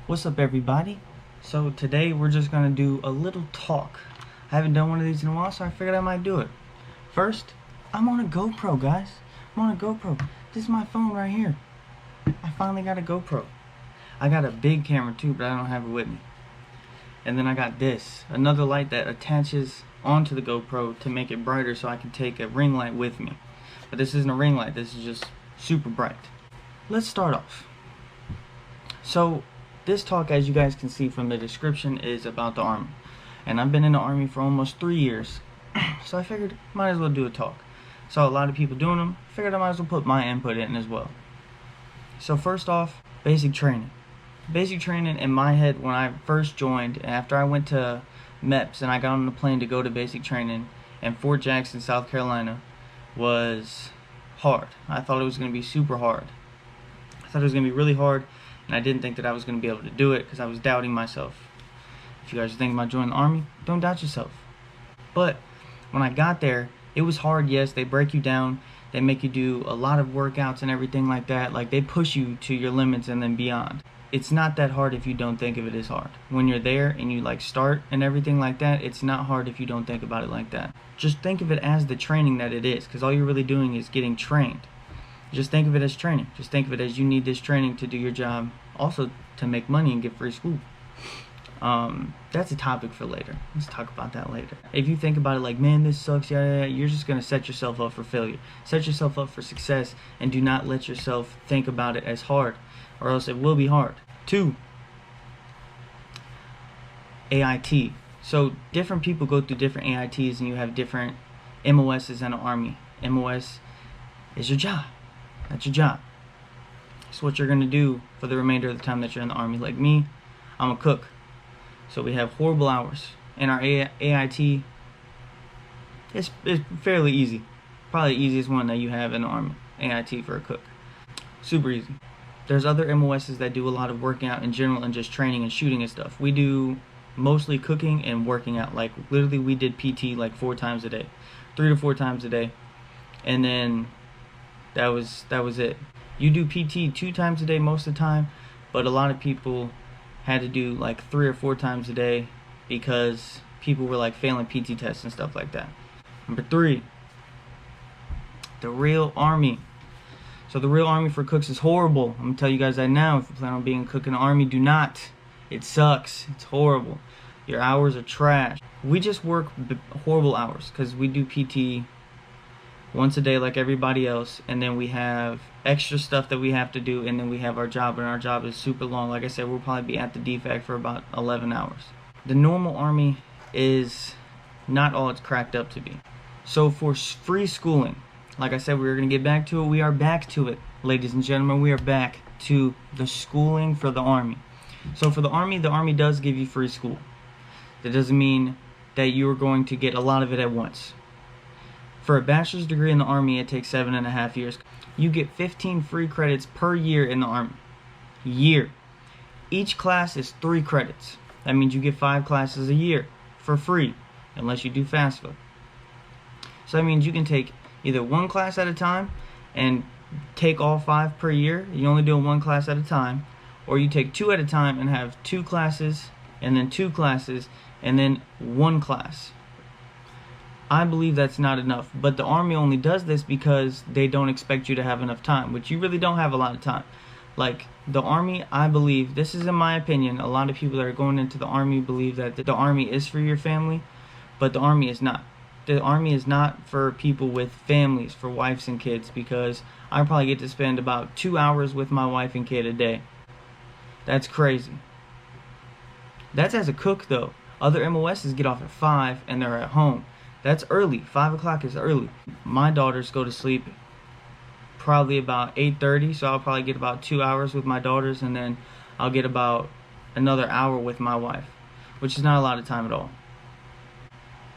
What's up, everybody? So today we're just gonna do a little talk. I haven't done one of these in a while, so I figured I might do it. First, I'm on a GoPro, guys. I'm on a GoPro. This is my phone right here. I finally got a GoPro. I got a big camera too, but I don't have it with me. And then I got this, another light that attaches onto the GoPro to make it brighter so I can take a ring light with me. But this isn't a ring light, this is just super bright. Let's start off. So this talk, as you guys can see from the description, is about the Army. And I've been in the Army for almost 3 years. So I figured might as well do a talk. Saw a lot of people doing them, figured I might as well put my input in as well. So first off, basic training. Basic training in my head when I first joined, after I went to MEPS and I got on the plane to go to basic training in Fort Jackson, South Carolina, was hard. I thought it was going to be super hard. I thought it was going to be really hard, and I didn't think that I was going to be able to do it because I was doubting myself. If you guys are thinking about joining the Army, don't doubt yourself. But when I got there, it was hard. Yes, they break you down. They make you do a lot of workouts and everything like that. Like, they push you to your limits and then beyond. It's not that hard if you don't think of it as hard. When you're there and you start and everything like that, it's not hard if you don't think about it like that. Just think of it as the training that it is, because all you're really doing is getting trained. Just think of it as training. Just think of it as you need this training to do your job, also to make money and get free school. That's a topic for later. Let's talk about that later. If you think about it like, man, this sucks, yeah, you're just going to set yourself up for failure. Set yourself up for success, and do not let yourself think about it as hard, or else it will be hard. 2, AIT. So different people go through different AITs, and you have different MOSs in the Army. MOS is your job. That's your job. It's what you're going to do for the remainder of the time that you're in the Army. Like me, I'm a cook. So we have horrible hours. And our AIT is fairly easy. Probably the easiest one that you have in the Army. AIT for a cook. Super easy. There's other MOSs that do a lot of working out in general and just training and shooting and stuff. We do mostly cooking and working out. Like, literally we did PT like 4 times a day. 3 to 4 times a day. And then that was it. You do PT 2 times a day most of the time, but a lot of people had to do like 3 or 4 times a day because people were like failing PT tests and stuff like that. Number 3, the real Army. So the real Army for cooks is horrible. I'm gonna tell you guys that now. If you plan on being a cook in the Army, do not. It sucks. It's horrible. Your hours are trash. We just work horrible hours because we do PT once a day like everybody else, and then we have extra stuff that we have to do, and then we have our job, and our job is super long. Like I said, we'll probably be at the DFAC for about 11 hours. The normal Army is not all it's cracked up to be. So for free schooling, like I said, we were going to get back to it. We are back to it, ladies and gentlemen. We are back to the schooling for the Army. So for the Army does give you free school. That doesn't mean that you are going to get a lot of it at once. For a bachelor's degree in the Army, it takes 7.5 years. You get 15 free credits per year in the Army. Year. Each class is 3 credits. That means you get 5 classes a year for free, unless you do FAFSA. So that means you can take either 1 class at a time and take all 5 per year. You only do 1 class at a time. Or you take 2 at a time and have 2 classes, and then 2 classes, and then 1 class. I believe that's not enough, but the Army only does this because they don't expect you to have enough time, which you really don't have a lot of time. Like, the Army, I believe, this is in my opinion, a lot of people that are going into the Army believe that the Army is for your family, but the Army is not. The Army is not for people with families, for wives and kids, because I probably get to spend about 2 hours with my wife and kid a day. That's crazy. That's as a cook, though. Other MOSs get off at 5 and they're at home. That's early. 5 o'clock is early. My daughters go to sleep probably about 8:30, so I'll probably get about 2 hours with my daughters, and then I'll get about another hour with my wife, which is not a lot of time at all.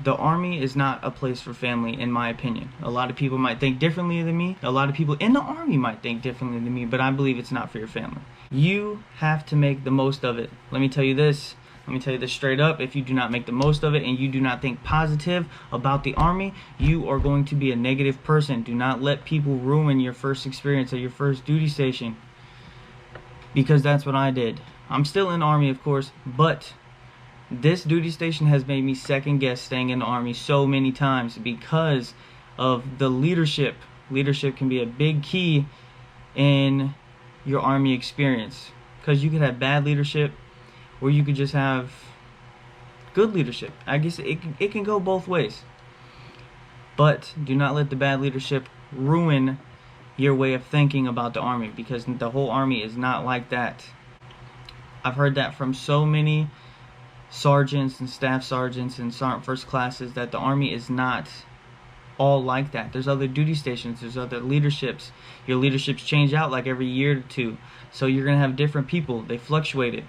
The Army is not a place for family, in my opinion. A lot of people might think differently than me. A lot of people in the Army might think differently than me, but I believe it's not for your family. You have to make the most of it. Let me tell you this. Let me tell you this straight up. If you do not make the most of it and you do not think positive about the Army, you are going to be a negative person. Do not let people ruin your first experience at your first duty station, because that's what I did. I'm still in the Army, of course, but this duty station has made me second guess staying in the Army so many times because of the leadership. Leadership can be a big key in your Army experience, because you could have bad leadership or you could just have good leadership. I guess it can go both ways. But do not let the bad leadership ruin your way of thinking about the Army, because the whole Army is not like that. I've heard that from so many sergeants and staff sergeants and sergeant first classes, that the Army is not all like that. There's other duty stations, there's other leaderships. Your leaderships change out like every year or two, so you're gonna have different people. They fluctuated,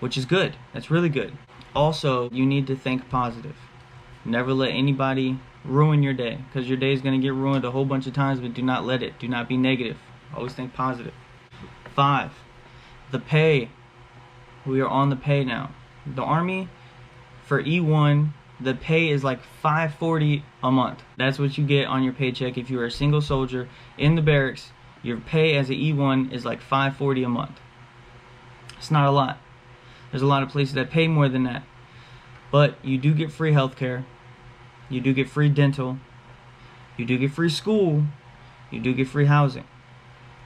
which is good. That's really good. Also, you need to think positive. Never let anybody ruin your day, because your day is going to get ruined a whole bunch of times, but do not let it. Do not be negative. Always think positive. 5, the pay. We are on the pay now. The Army, for E1, the pay is like $540 a month. That's what you get on your paycheck. If you're a single soldier in the barracks, your pay as an E1 is like $540 a month. It's not a lot. There's a lot of places that pay more than that. But you do get free healthcare. You do get free dental. You do get free school. You do get free housing.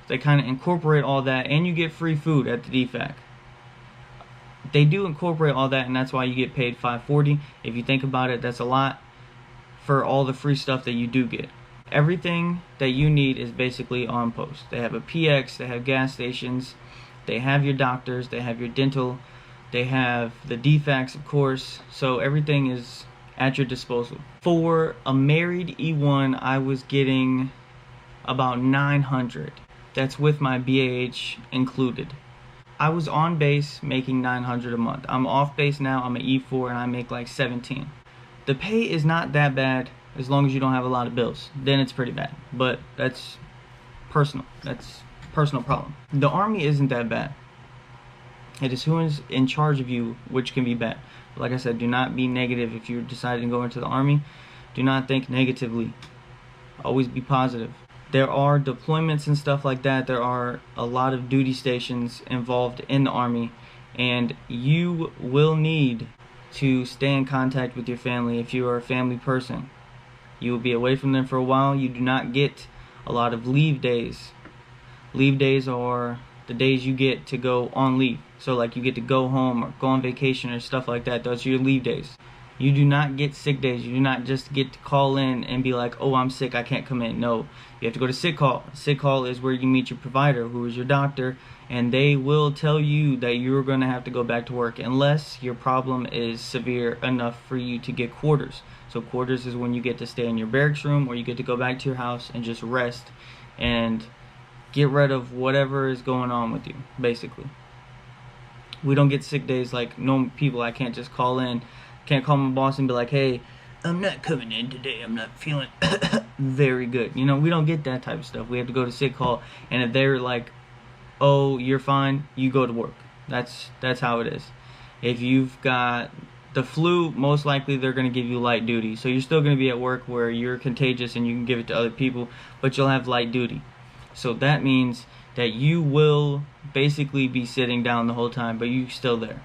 They kind of incorporate all that, and you get free food at the DFAC. They do incorporate all that, and that's why you get paid $540. If you think about it, that's a lot for all the free stuff that you do get. Everything that you need is basically on post. They have a PX, they have gas stations, they have your doctors, they have your dental, they have the DFACs, of course, so everything is at your disposal. For a married E1, I was getting about $900. That's with my BAH included. I was on base making $900 a month. I'm off base now, I'm an E4, and I make like $17. The pay is not that bad as long as you don't have a lot of bills. Then it's pretty bad, but that's personal. That's a personal problem. The Army isn't that bad. It is who is in charge of you which can be bad. Like I said, do not be negative if you're deciding to go into the Army. Do not think negatively. Always be positive. There are deployments and stuff like that. There are a lot of duty stations involved in the Army, and you will need to stay in contact with your family if you are a family person. You will be away from them for a while. You do not get a lot of leave days. Leave days are the days you get to go on leave. So like you get to go home or go on vacation or stuff like that. Those are your leave days. You do not get sick days. You do not just get to call in and be like, oh, I'm sick, I can't come in. No, you have to go to sick call. Sick call is where you meet your provider, who is your doctor, and they will tell you that you're going to have to go back to work unless your problem is severe enough for you to get quarters. So quarters is when you get to stay in your barracks room, or you get to go back to your house and just rest and get rid of whatever is going on with you, basically. We don't get sick days like normal people. I can't just call in. Can't call my boss and be like, hey, I'm not coming in today. I'm not feeling very good. You know, we don't get that type of stuff. We have to go to sick call, and if they're like, oh, you're fine, you go to work. That's how it is. If you've got the flu, most likely they're going to give you light duty. So you're still going to be at work where you're contagious and you can give it to other people, but you'll have light duty. So that means that you will basically be sitting down the whole time, but you're still there.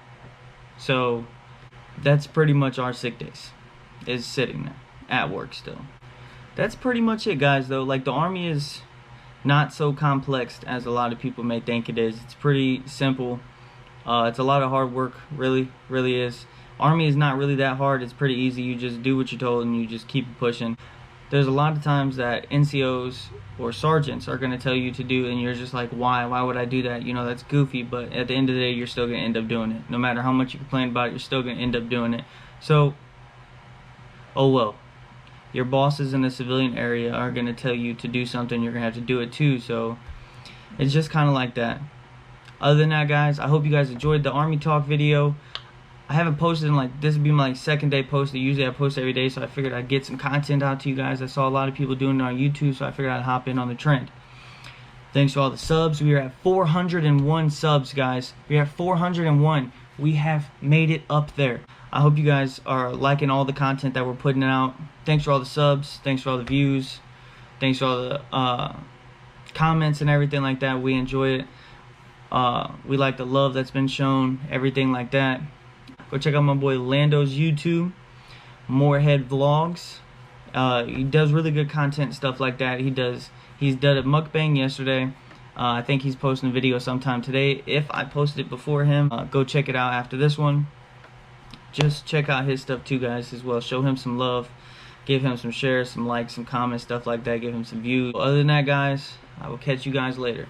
So that's pretty much our sick days, is sitting there at work still. That's pretty much it, guys, though. Like, the Army is not so complex as a lot of people may think it is. It's pretty simple. It's a lot of hard work, really is. Army is not really that hard. It's pretty easy. You just do what you're told and you just keep pushing. There's a lot of times that NCOs or sergeants are going to tell you to do, and you're just like, why would I do that? You know, that's goofy. But at the end of the day, you're still going to end up doing it. No matter how much you complain about it, you're still going to end up doing it. So, oh well. Your bosses in the civilian area are going to tell you to do something. You're going to have to do it too. So it's just kind of like that. Other than that, guys, I hope you guys enjoyed the Army Talk video. I haven't posted in this would be my second day posted. Usually I post every day, so I figured I'd get some content out to you guys. I saw a lot of people doing it on YouTube, so I figured I'd hop in on the trend. Thanks for all the subs. We are at 401 subs, guys. We're at 401. We have made it up there. I hope you guys are liking all the content that we're putting out. Thanks for all the subs. Thanks for all the views. Thanks for all the comments and everything like that. We enjoy it. We like the love that's been shown, everything like that. Go check out my boy Lando's YouTube, Morehead Vlogs. He does really good content, stuff like that. He's done a mukbang yesterday. I think he's posting a video sometime today. If I posted it before him, go check it out after this one. Just check out his stuff too, guys, as well. Show him some love. Give him some shares, some likes, some comments, stuff like that. Give him some views. Other than that, guys, I will catch you guys later.